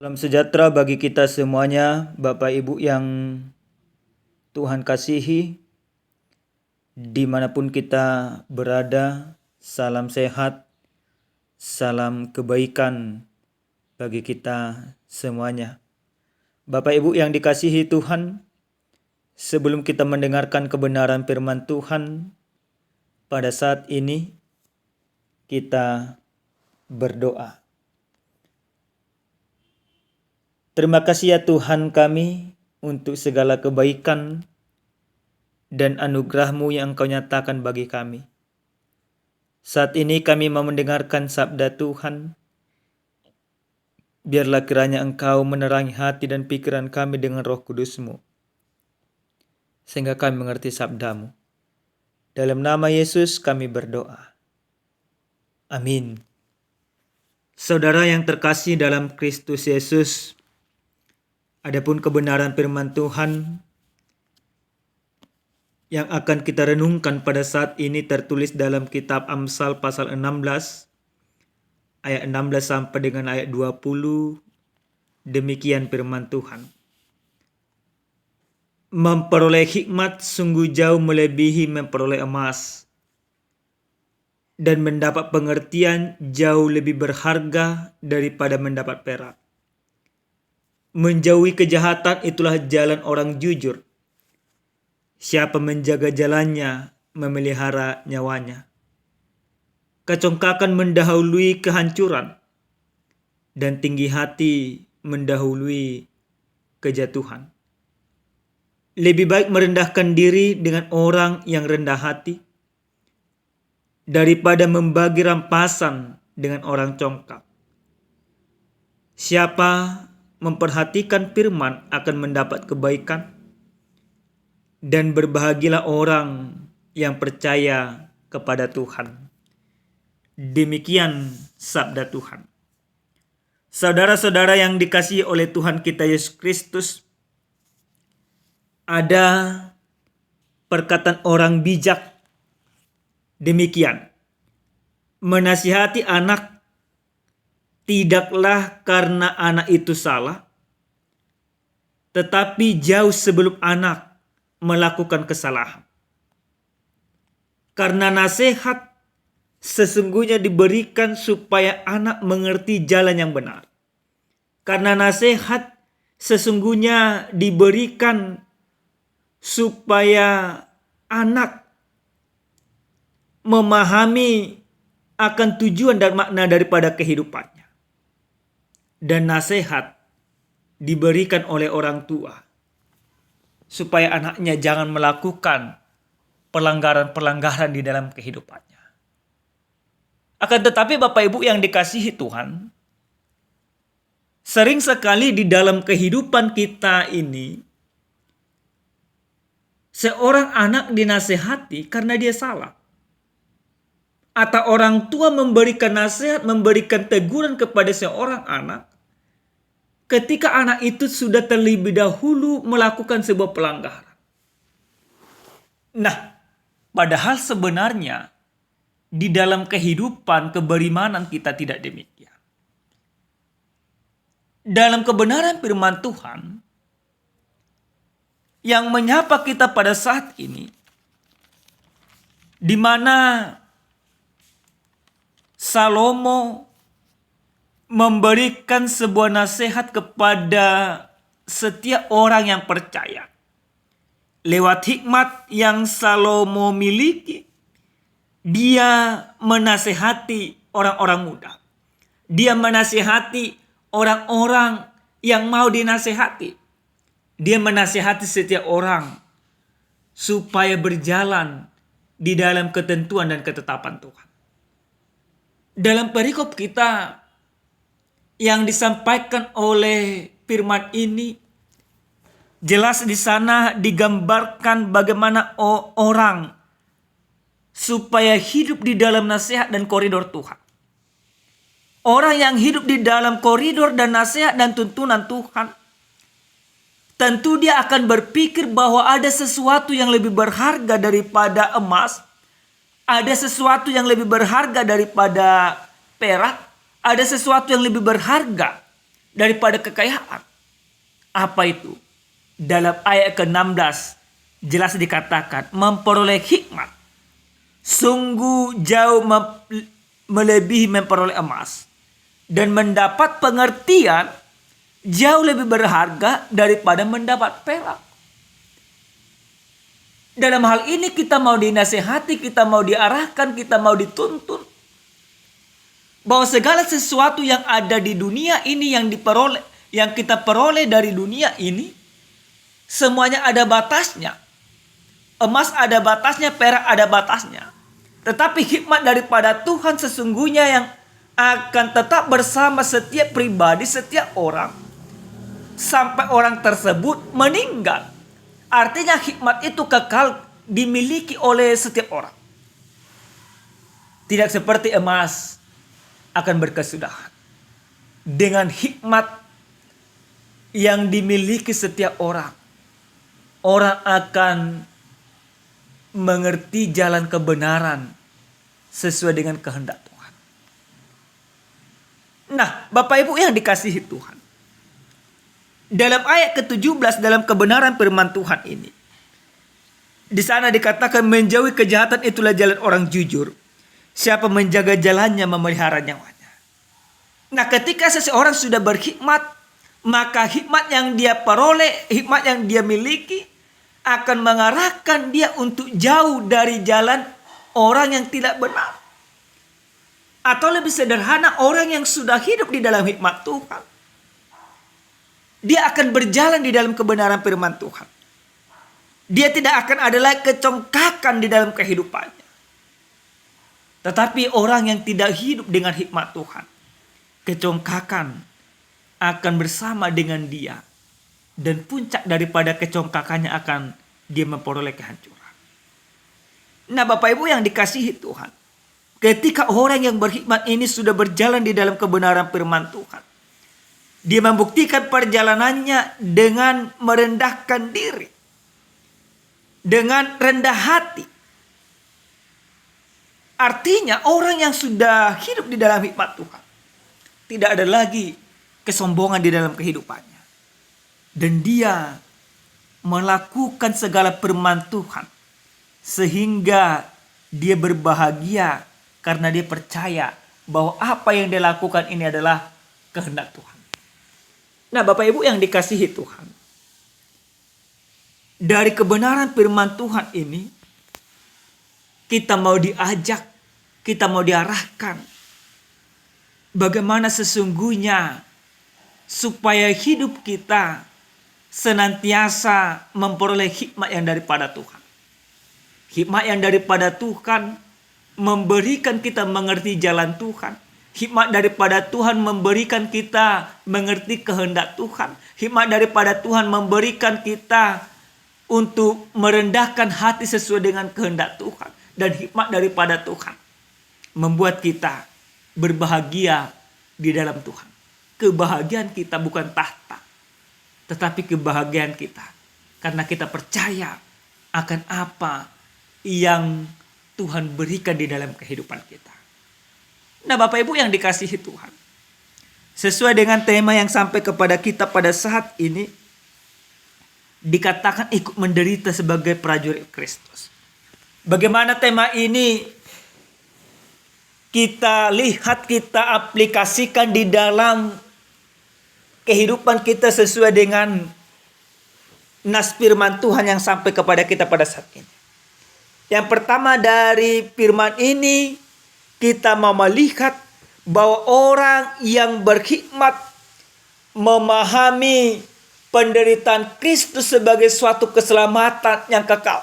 Salam sejahtera bagi kita semuanya, Bapak Ibu yang Tuhan kasihi, dimanapun kita berada, salam sehat, salam kebaikan bagi kita semuanya. Bapak Ibu yang dikasihi Tuhan, sebelum kita mendengarkan kebenaran firman Tuhan, pada saat ini kita berdoa. Terima kasih ya Tuhan kami untuk segala kebaikan dan anugerah-Mu yang Engkau nyatakan bagi kami. Saat ini kami mau mendengarkan sabda Tuhan. Biarlah kiranya Engkau menerangi hati dan pikiran kami dengan Roh Kudus-Mu, sehingga kami mengerti sabda-Mu. Dalam nama Yesus kami berdoa. Amin. Saudara yang terkasih dalam Kristus Yesus, adapun kebenaran firman Tuhan yang akan kita renungkan pada saat ini tertulis dalam kitab Amsal pasal 16 ayat 16 sampai dengan ayat 20. Demikian firman Tuhan. Memperoleh hikmat sungguh jauh melebihi memperoleh emas, dan mendapat pengertian jauh lebih berharga daripada mendapat perak. Menjauhi kejahatan itulah jalan orang jujur. Siapa menjaga jalannya memelihara nyawanya. Kecongkakan mendahului kehancuran, dan tinggi hati mendahului kejatuhan. Lebih baik merendahkan diri dengan orang yang rendah hati daripada membagi rampasan dengan orang congkak. Siapa memperhatikan firman akan mendapat kebaikan, dan berbahagialah orang yang percaya kepada Tuhan. Demikian sabda Tuhan. Saudara-saudara yang dikasihi oleh Tuhan kita Yesus Kristus, ada perkataan orang bijak demikian. Menasihati anak tidaklah karena anak itu salah, tetapi jauh sebelum anak melakukan kesalahan. Karena nasihat sesungguhnya diberikan supaya anak mengerti jalan yang benar. Karena nasihat sesungguhnya diberikan supaya anak memahami akan tujuan dan makna daripada kehidupannya. Dan nasihat diberikan oleh orang tua supaya anaknya jangan melakukan pelanggaran-pelanggaran di dalam kehidupannya. Akan tetapi Bapak Ibu yang dikasihi Tuhan, sering sekali di dalam kehidupan kita ini, seorang anak dinasehati karena dia salah. Atau orang tua memberikan nasihat, memberikan teguran kepada seorang anak ketika anak itu sudah terlebih dahulu melakukan sebuah pelanggaran. Nah, padahal sebenarnya di dalam kehidupan keberimanan kita tidak demikian. Dalam kebenaran firman Tuhan yang menyapa kita pada saat ini, di mana Salomo memberikan sebuah nasihat kepada setiap orang yang percaya. Lewat hikmat yang Salomo miliki, dia menasehati orang-orang muda. Dia menasehati orang-orang yang mau dinasehati. Dia menasehati setiap orang supaya berjalan di dalam ketentuan dan ketetapan Tuhan. Dalam perikop kita yang disampaikan oleh firman ini, jelas di sana digambarkan bagaimana orang supaya hidup di dalam nasihat dan koridor Tuhan. Orang yang hidup di dalam koridor dan nasihat dan tuntunan Tuhan, tentu dia akan berpikir bahwa ada sesuatu yang lebih berharga daripada emas, ada sesuatu yang lebih berharga daripada perak, ada sesuatu yang lebih berharga daripada kekayaan. Apa itu? Dalam ayat ke-16 jelas dikatakan memperoleh hikmat sungguh jauh melebihi memperoleh emas, dan mendapat pengertian jauh lebih berharga daripada mendapat perak. Dalam hal ini kita mau dinasehati, kita mau diarahkan, kita mau dituntun bahwa segala sesuatu yang ada di dunia ini yang kita peroleh dari dunia ini, semuanya ada batasnya. Emas ada batasnya, perak ada batasnya. Tetapi hikmat daripada Tuhan sesungguhnya yang akan tetap bersama setiap pribadi, setiap orang, sampai orang tersebut meninggal. Artinya hikmat itu kekal dimiliki oleh setiap orang. Tidak seperti emas akan berkesudahan. Dengan hikmat yang dimiliki setiap orang, orang akan mengerti jalan kebenaran sesuai dengan kehendak Tuhan. Nah, Bapak Ibu yang dikasihi Tuhan, dalam ayat ke-17 dalam kebenaran firman Tuhan ini, di sana dikatakan menjauhi kejahatan itulah jalan orang jujur. Siapa menjaga jalannya memelihara nyawanya. Nah, ketika seseorang sudah berhikmat, maka hikmat yang dia peroleh, hikmat yang dia miliki akan mengarahkan dia untuk jauh dari jalan orang yang tidak benar. Atau lebih sederhana, orang yang sudah hidup di dalam hikmat Tuhan, dia akan berjalan di dalam kebenaran firman Tuhan. Dia tidak akan ada lagi kecongkakan di dalam kehidupannya. Tetapi orang yang tidak hidup dengan hikmat Tuhan, kecongkakan akan bersama dengan dia. Dan puncak daripada kecongkakannya akan dia memperoleh kehancuran. Nah, Bapak Ibu yang dikasihi Tuhan, ketika orang yang berhikmat ini sudah berjalan di dalam kebenaran firman Tuhan, dia membuktikan perjalanannya dengan merendahkan diri, dengan rendah hati. Artinya orang yang sudah hidup di dalam hikmat Tuhan, tidak ada lagi kesombongan di dalam kehidupannya. Dan dia melakukan segala firman Tuhan sehingga dia berbahagia karena dia percaya bahwa apa yang dia lakukan ini adalah kehendak Tuhan. Nah, Bapak Ibu yang dikasihi Tuhan, dari kebenaran firman Tuhan ini kita mau diajak, kita mau diarahkan bagaimana sesungguhnya supaya hidup kita senantiasa memperoleh hikmat yang daripada Tuhan. Hikmat yang daripada Tuhan memberikan kita mengerti jalan Tuhan. Hikmat daripada Tuhan memberikan kita mengerti kehendak Tuhan. Hikmat daripada Tuhan memberikan kita untuk merendahkan hati sesuai dengan kehendak Tuhan. Dan hikmat daripada Tuhan membuat kita berbahagia di dalam Tuhan. Kebahagiaan kita bukan tahta, tetapi kebahagiaan kita karena kita percaya akan apa yang Tuhan berikan di dalam kehidupan kita. Nah, Bapak Ibu yang dikasihi Tuhan, sesuai dengan tema yang sampai kepada kita pada saat ini, dikatakan ikut menderita sebagai prajurit Kristus. Bagaimana tema ini kita lihat, kita aplikasikan di dalam kehidupan kita sesuai dengan nas firman Tuhan yang sampai kepada kita pada saat ini. Yang pertama dari firman ini, kita mau melihat bahwa orang yang berhikmat memahami penderitaan Kristus sebagai suatu keselamatan yang kekal.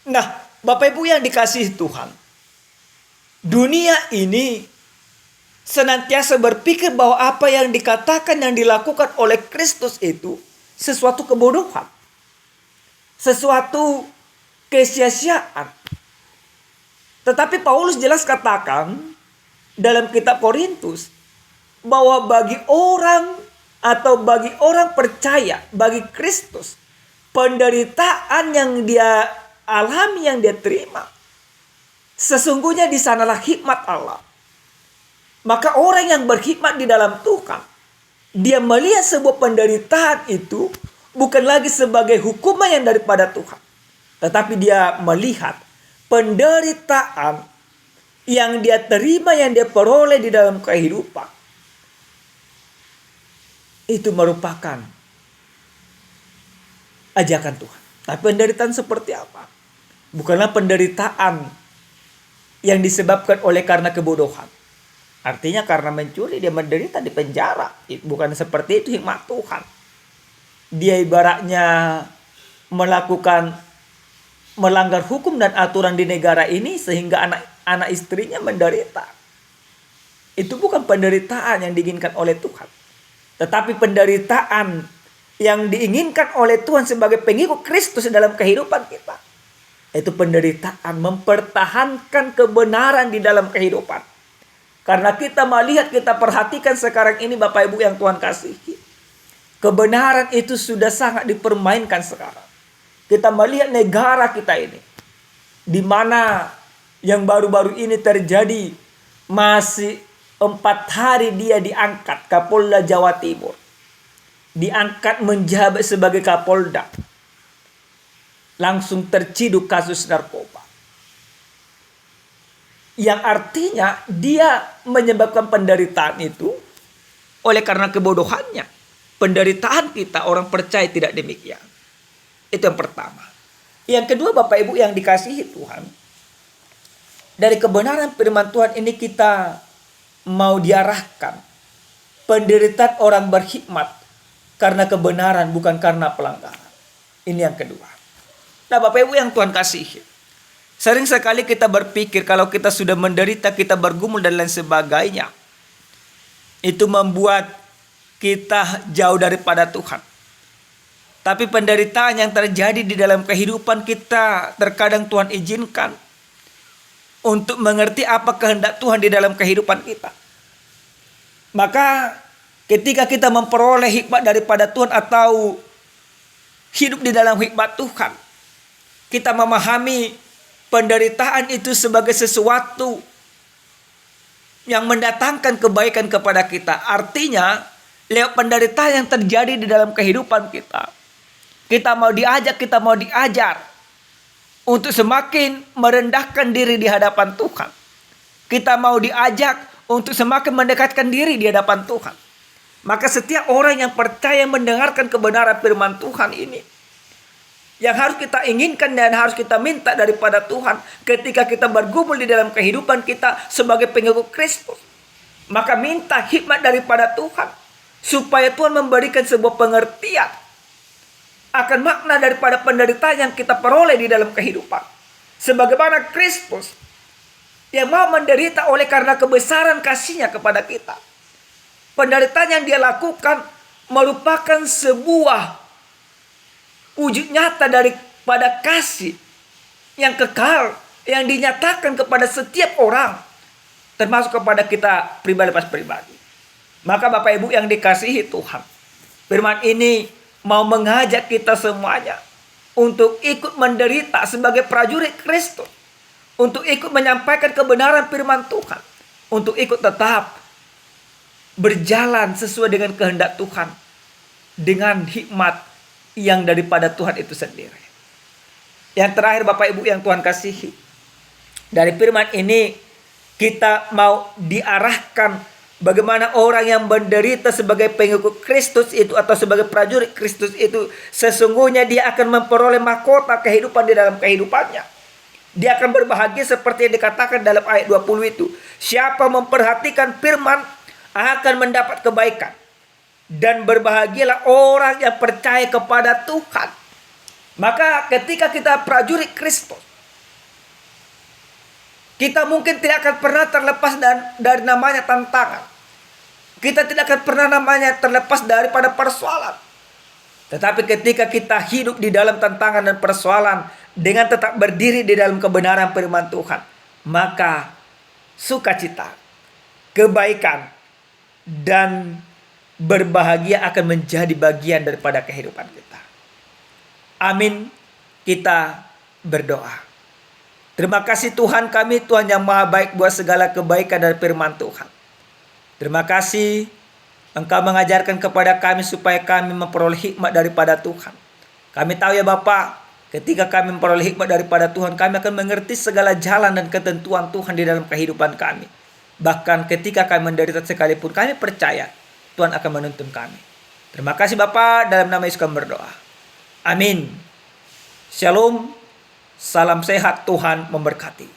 Nah, Bapak Ibu yang dikasihi Tuhan, dunia ini senantiasa berpikir bahwa apa yang dikatakan, yang dilakukan oleh Kristus itu sesuatu kebodohan, sesuatu kesia-siaan. Tetapi Paulus jelas katakan dalam kitab Korintus bahwa bagi orang atau bagi orang percaya, bagi Kristus, penderitaan yang dia alami, yang dia terima, sesungguhnya di sanalah hikmat Allah. Maka orang yang berkhidmat di dalam Tuhan, dia melihat sebuah penderitaan itu bukan lagi sebagai hukuman yang daripada Tuhan, tetapi dia melihat penderitaan yang dia terima, yang dia peroleh di dalam kehidupan, itu merupakan ajakan Tuhan. Tapi penderitaan seperti apa? Bukanlah penderitaan yang disebabkan oleh karena kebodohan. Artinya karena mencuri dia menderita di penjara. Bukan seperti itu hikmat Tuhan. Dia ibaratnya melanggar hukum dan aturan di negara ini sehingga anak istrinya menderita. Itu bukan penderitaan yang diinginkan oleh Tuhan. Tetapi penderitaan yang diinginkan oleh Tuhan sebagai pengikut Kristus dalam kehidupan kita. Itu penderitaan mempertahankan kebenaran di dalam kehidupan. Karena kita melihat, kita perhatikan sekarang ini Bapak Ibu yang Tuhan kasihi. Kebenaran itu sudah sangat dipermainkan sekarang. Kita melihat negara kita ini. Di mana yang baru-baru ini terjadi, masih 4 hari dia diangkat Kapolda Jawa Timur. Diangkat menjabat sebagai Kapolda. Langsung terciduk kasus narkoba. Yang artinya dia menyebabkan penderitaan itu oleh karena kebodohannya. Penderitaan kita orang percaya tidak demikian. Itu yang pertama. Yang kedua Bapak Ibu yang dikasihi Tuhan. Dari kebenaran firman Tuhan ini kita mau diarahkan. Penderitaan orang berhikmat karena kebenaran bukan karena pelanggaran. Ini yang kedua. Nah Bapak Ibu yang Tuhan kasihi. Sering sekali kita berpikir kalau kita sudah menderita, kita bergumul dan lain sebagainya. Itu membuat kita jauh daripada Tuhan. Tapi penderitaan yang terjadi di dalam kehidupan kita terkadang Tuhan izinkan untuk mengerti apa kehendak Tuhan di dalam kehidupan kita. Maka ketika kita memperoleh hikmat daripada Tuhan atau hidup di dalam hikmat Tuhan, kita memahami penderitaan itu sebagai sesuatu yang mendatangkan kebaikan kepada kita. Artinya, lewat penderitaan yang terjadi di dalam kehidupan kita, kita mau diajak, kita mau diajar untuk semakin merendahkan diri di hadapan Tuhan. Kita mau diajak untuk semakin mendekatkan diri di hadapan Tuhan. Maka setiap orang yang percaya mendengarkan kebenaran firman Tuhan ini, yang harus kita inginkan dan harus kita minta daripada Tuhan ketika kita bergumul di dalam kehidupan kita sebagai pengikut Kristus. Maka minta hikmat daripada Tuhan supaya Tuhan memberikan sebuah pengertian akan makna daripada penderitaan yang kita peroleh di dalam kehidupan. Sebagaimana Kristus yang mau menderita oleh karena kebesaran kasih-Nya kepada kita. Penderitaan yang dia lakukan merupakan sebuah wujud nyata daripada kasih yang kekal yang dinyatakan kepada setiap orang, termasuk kepada kita pribadi. Maka Bapak Ibu yang dikasihi Tuhan, firman ini mau mengajak kita semuanya untuk ikut menderita sebagai prajurit Kristus, untuk ikut menyampaikan kebenaran firman Tuhan, untuk ikut tetap berjalan sesuai dengan kehendak Tuhan dengan hikmat yang daripada Tuhan itu sendiri. Yang terakhir Bapak Ibu yang Tuhan kasihi, dari firman ini kita mau diarahkan bagaimana orang yang menderita sebagai pengikut Kristus itu atau sebagai prajurit Kristus itu sesungguhnya dia akan memperoleh mahkota kehidupan di dalam kehidupannya. Dia akan berbahagia seperti yang dikatakan dalam ayat 20 itu. Siapa memperhatikan firman akan mendapat kebaikan. Dan berbahagialah orang yang percaya kepada Tuhan. Maka ketika kita prajurit Kristus, kita mungkin tidak akan pernah terlepas dari namanya tantangan. Kita tidak akan pernah namanya terlepas daripada persoalan. Tetapi ketika kita hidup di dalam tantangan dan persoalan dengan tetap berdiri di dalam kebenaran firman Tuhan, maka sukacita, kebaikan, dan berbahagia akan menjadi bagian daripada kehidupan kita. Amin. Kita berdoa. Terima kasih Tuhan kami, Tuhan yang maha baik buat segala kebaikan dari firman Tuhan. Terima kasih Engkau mengajarkan kepada kami supaya kami memperoleh hikmat daripada Tuhan. Kami tahu ya Bapa, ketika kami memperoleh hikmat daripada Tuhan, kami akan mengerti segala jalan dan ketentuan Tuhan di dalam kehidupan kami. Bahkan ketika kami menderita sekalipun, kami percaya Tuhan akan menuntun kami. Terima kasih Bapa, dalam nama Yesus kami berdoa. Amin. Shalom, salam sehat, Tuhan memberkati.